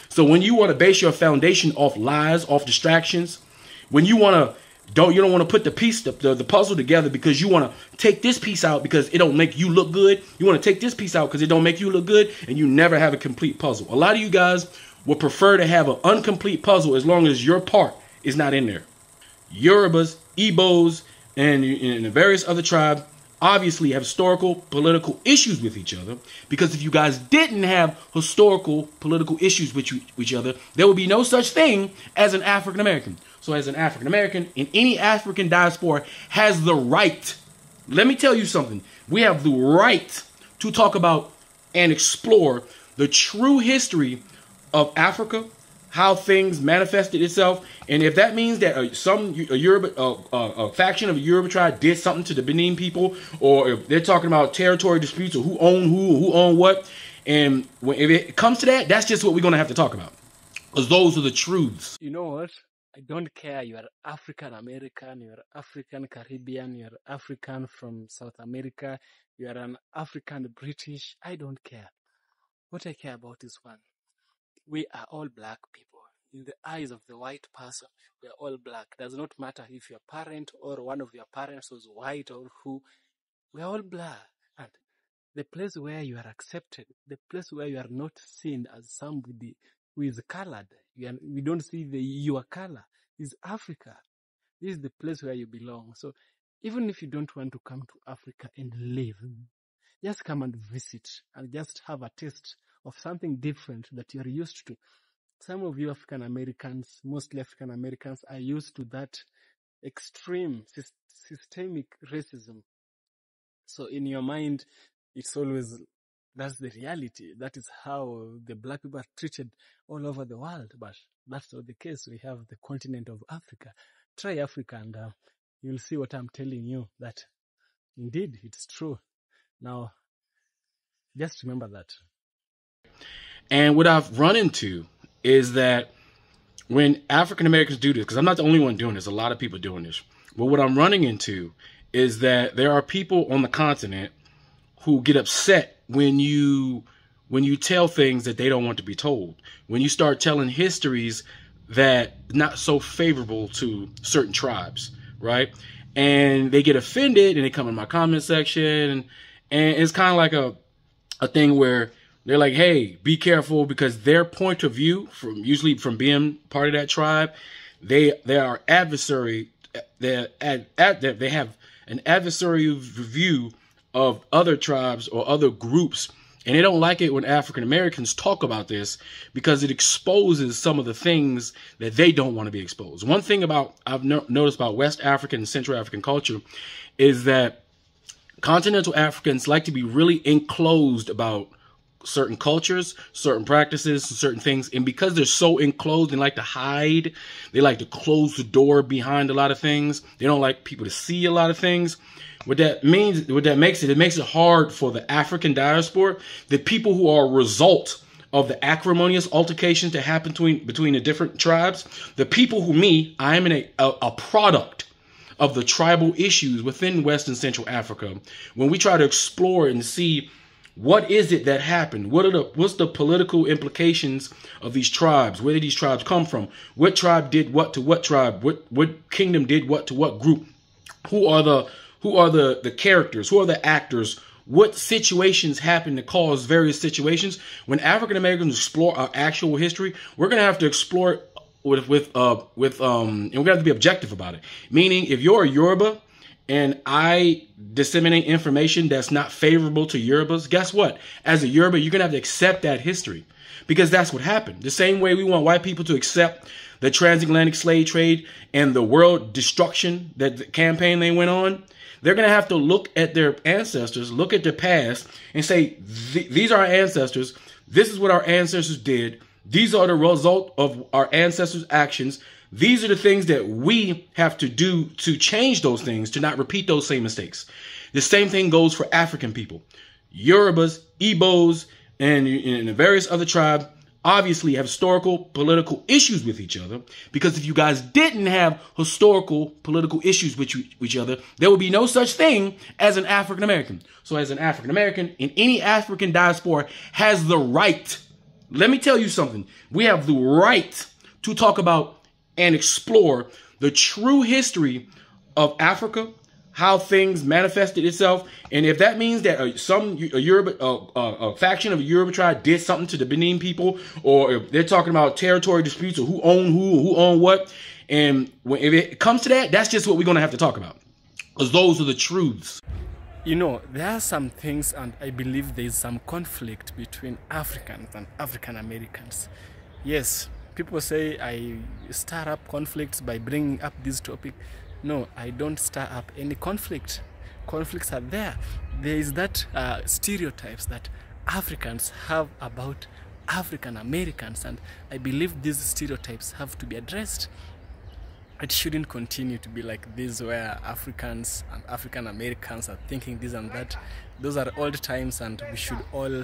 So when you want to base your foundation off lies, off distractions, when you want to you don't want to put the puzzle together because you want to take this piece out because it don't make you look good. You want to take this piece out because it don't make you look good, and you never have a complete puzzle. A lot of you guys would prefer to have an incomplete puzzle as long as your part is not in there. Yorubas, Igbos, and the various other tribes obviously have historical, political issues with each other, because if you guys didn't have historical, political issues with each other, there would be no such thing as an African American. So as an African American, in any African diaspora has the right, let me tell you something, we have the right to talk about and explore the true history of Africa, how things manifested itself, and if that means that a faction of a Yoruba tribe did something to the Benin people, or if they're talking about territory disputes or who owned what, and if it comes to that, that's just what we're going to have to talk about, because those are the truths. You know what? I don't care. You are African American, you are African Caribbean, you are African from South America, you are an African British. I don't care. What I care about is one. We are all black people. In the eyes of the white person, we are all black. Does not matter if your parent or one of your parents was white or who. We are all black. And the place where you are accepted, the place where you are not seen as somebody who is colored, we don't see your color, is Africa. This is the place where you belong. So even if you don't want to come to Africa and live, just come and visit and just have a taste of something different that you're used to. Some of you African Americans, mostly African Americans, are used to that extreme systemic racism. So in your mind, it's always, that's the reality. That is how the black people are treated all over the world. But that's not the case. We have the continent of Africa. Try Africa and you'll see what I'm telling you, that indeed it's true. Now, just remember that. And what I've run into is that when African Americans do this, because I'm not the only one doing this, a lot of people doing this, but what I'm running into is that there are people on the continent who get upset when you tell things that they don't want to be told. When you start telling histories that not so favorable to certain tribes, right? And they get offended and they come in my comment section, and it's kind of like a thing where they're like, hey, be careful, because their point of view, usually from being part of that tribe, they are adversary. They have an adversarial view of other tribes or other groups, and they don't like it when African Americans talk about this, because it exposes some of the things that they don't want to be exposed. One thing I've noticed about West African and Central African culture is that continental Africans like to be really enclosed about certain cultures, certain practices, certain things. And because they're so enclosed and like to hide, they like to close the door behind a lot of things. They don't like people to see a lot of things. What that makes it hard for the African diaspora, the people who are a result of the acrimonious altercations that happen between the different tribes, the people I am a product of the tribal issues within West and Central Africa. When we try to explore and see what is it that happened, what's the political implications of these tribes, where did these tribes come from, what tribe did what to what tribe, what kingdom did what to what group, who are the characters, who are the actors, what situations happen to cause various situations. When African Americans explore our actual history, we're gonna have to explore it and we're gonna have to be objective about it. Meaning, if you're a Yoruba and I disseminate information that's not favorable to Yorubas, guess what? As a Yoruba, you're gonna have to accept that history, because that's what happened. The same way we want white people to accept the transatlantic slave trade and the world destruction, that the campaign they went on, they're going to have to look at their ancestors, look at their past, and say, these are our ancestors. This is what our ancestors did. These are the result of our ancestors' actions. These are the things that we have to do to change those things, to not repeat those same mistakes. The same thing goes for African people. Yorubas, Igbos, and the various other tribes obviously have historical, political issues with each other, because if you guys didn't have historical, political issues with each other, there would be no such thing as an African American. So as an African American, in any African diaspora has the right Let me tell you something. We have the right to talk about and explore the true history of Africa, how things manifested itself, and if that means that a faction of a Yoruba tribe did something to the Benin people, or if they're talking about territory disputes or who owned what, and if it comes to that, that's just what we're going to have to talk about, because those are the truths. You know, there are some things, and I believe there is some conflict between Africans and African Americans. Yes, people say I stir up conflicts by bringing up this topic. No, I don't stir up any conflict. Conflicts are there. There is that stereotypes that Africans have about African Americans, and I believe these stereotypes have to be addressed. It shouldn't continue to be like this, where Africans and African Americans are thinking this and that. Those are old times, and we should all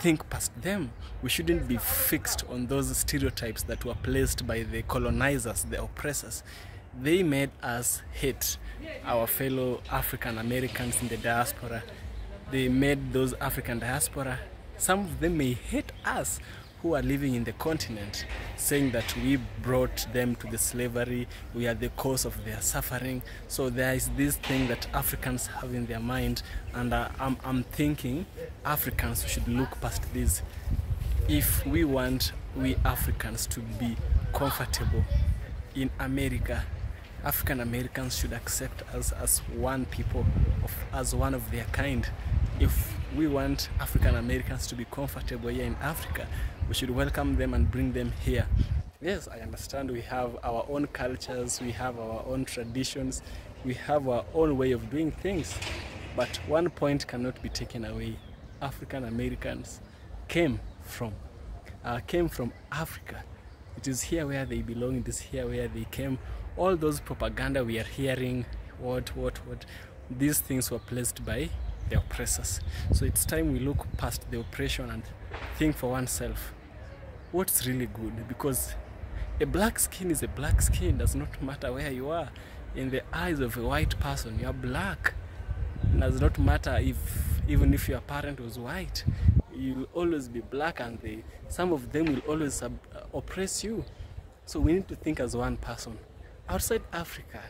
think past them. We shouldn't be fixed on those stereotypes that were placed by the colonizers, the oppressors. They made us hate our fellow African Americans in the diaspora. They made those African diaspora, some of them may hate us who are living in the continent, saying that we brought them to the slavery, we are the cause of their suffering. So there is this thing that Africans have in their mind, and I'm thinking Africans should look past this. If we want we Africans to be comfortable in America, African Americans should accept us as one people, as one of their kind. If we want African Americans to be comfortable here in Africa, we should welcome them and bring them here. Yes, I understand we have our own cultures, we have our own traditions, we have our own way of doing things. But one point cannot be taken away. African Americans came from Africa. It is here where they belong, it is here where they came. All those propaganda we are hearing, what, these things were placed by the oppressors. So it's time we look past the oppression and think for oneself what's really good, because a black skin is a black skin. Does not matter where you are. In the eyes of a white person, you are black. It does not matter even if your parent was white, you'll always be black, and some of them will always oppress you. So we need to think as one person. Outside Africa,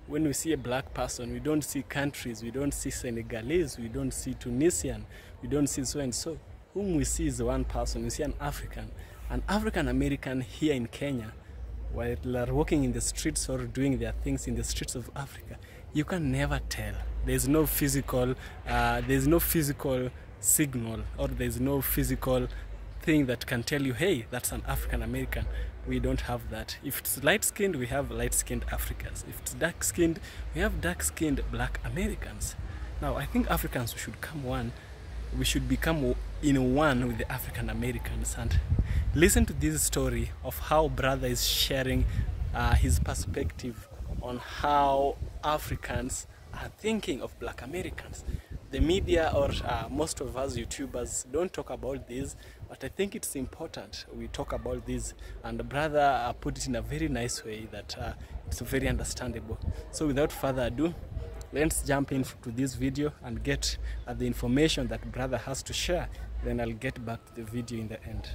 when we see a black person, we don't see countries, we don't see Senegalese, we don't see Tunisian, we don't see so and so. Whom we see is one person. We see an African American here in Kenya, while they're walking in the streets or doing their things in the streets of Africa. You can never tell. There's no physical signal, or there's no physical thing that can tell you, hey, that's an African American. We don't have that. If it's light-skinned, we have light-skinned Africans. If it's dark-skinned, we have dark-skinned black Americans. Now, I think Africans should come one. We should become in one with the African Americans, and listen to this story of how brother is sharing his perspective on how Africans are thinking of black Americans. The media, or most of us YouTubers, don't talk about this, but I think it's important we talk about this, and the brother put it in a very nice way that it's very understandable. So without further ado, let's jump into this video and get the information that brother has to share. Then I'll get back to the video in the end.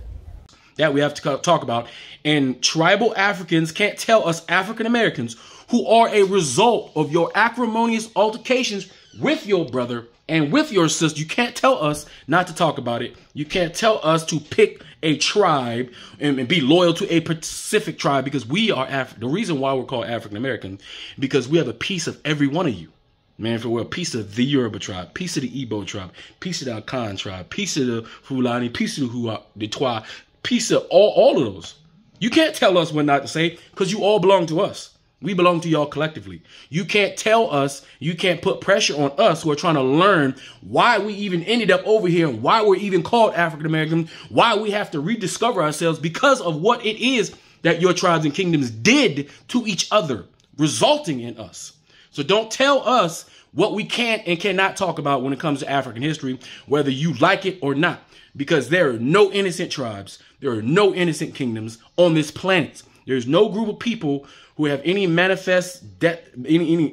That we have to talk about. And tribal Africans can't tell us African Americans, who are a result of your acrimonious altercations with your brother and with your sister. You can't tell us not to talk about it. You can't tell us to pick a tribe and be loyal to a specific tribe, because we are the reason why we're called African American, because we have a piece of every one of you. Man, if we're a piece of the Yoruba tribe, piece of the Igbo tribe, piece of the Akan tribe, piece of the Fulani, piece of the Twa, piece of all of those. You can't tell us what not to say, because you all belong to us. We belong to y'all collectively. You can't tell us, you can't put pressure on us who are trying to learn why we even ended up over here, and why we're even called African American, why we have to rediscover ourselves because of what it is that your tribes and kingdoms did to each other, resulting in us. So don't tell us what we can and cannot talk about when it comes to African history, whether you like it or not, because there are no innocent tribes. There are no innocent kingdoms on this planet. There's no group of people who have any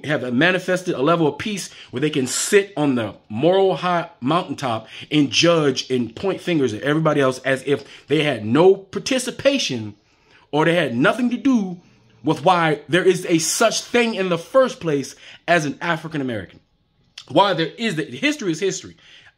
have manifested a level of peace where they can sit on the moral high mountaintop and judge and point fingers at everybody else as if they had no participation or they had nothing to do with why there is a such thing in the first place as an African American. Why there is that. History is history.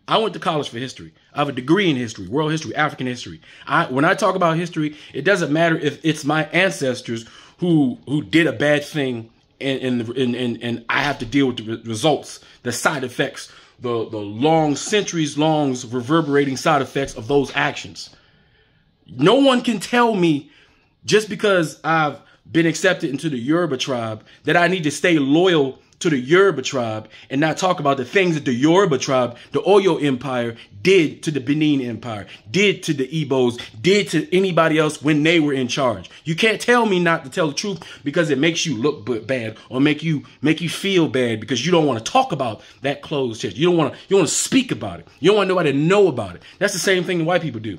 I went to college for history. I have a degree in history, world history, African history. When I talk about history, it doesn't matter if it's my ancestors who did a bad thing and I have to deal with the results, the side effects, the long centuries long reverberating side effects of those actions. No one can tell me just because I've been accepted into the Yoruba tribe that I need to stay loyal to the Yoruba tribe and not talk about the things that the Yoruba tribe, the Oyo Empire, did to the Benin Empire, did to the Igbos, did to anybody else when they were in charge. You can't tell me not to tell the truth because it makes you look bad or make you feel bad because you don't want to talk about that closed chest. You don't want to speak about it. You don't want nobody to know about it. That's the same thing white people do.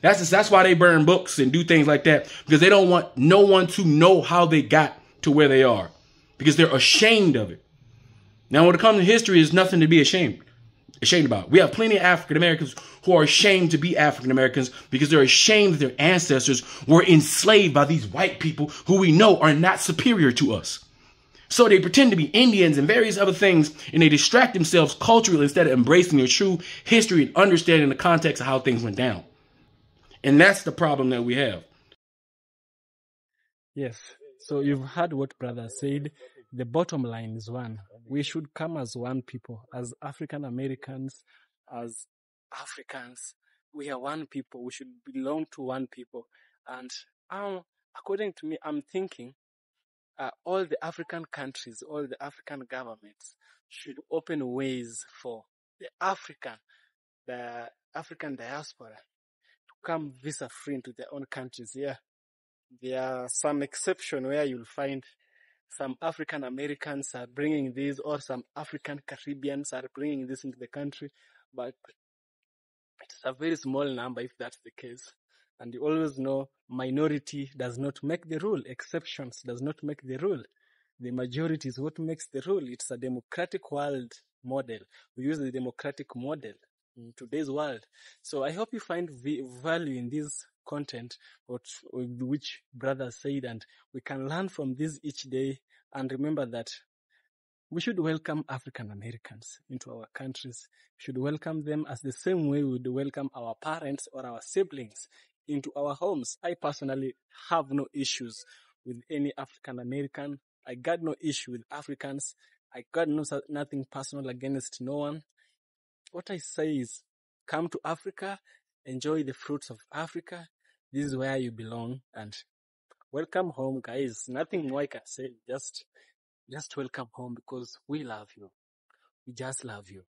That's why they burn books and do things like that, because they don't want no one to know how they got to where they are, because they're ashamed of it. Now, when it comes to history, there's nothing to be ashamed about. We have plenty of African Americans who are ashamed to be African Americans because they're ashamed that their ancestors were enslaved by these white people who we know are not superior to us. So they pretend to be Indians and various other things, and they distract themselves culturally instead of embracing their true history and understanding the context of how things went down. And that's the problem that we have. Yes. So you've heard what brother said. The bottom line is one. We should come as one people, as African Americans, as Africans. We are one people. We should belong to one people. And according to me, I'm thinking all the African countries, all the African governments should open ways for the African diaspora to come visa free into their own countries. Yeah. There are some exceptions where you'll find some African Americans are bringing this, or some African Caribbeans are bringing this into the country, but it's a very small number if that's the case. And you always know minority does not make the rule. Exceptions does not make the rule. The majority is what makes the rule. It's a democratic world model. We use the democratic model in today's world. So I hope you find value in this content, which brother said, and we can learn from this each day. And remember that we should welcome African Americans into our countries. We should welcome them as the same way we would welcome our parents or our siblings into our homes. I personally have no issues with any African American. I got no issue with Africans. I got nothing personal against no one. What I say is, come to Africa, enjoy the fruits of Africa. This is where you belong, and welcome home, guys. Nothing more I can say. Just welcome home, because we love you. We just love you.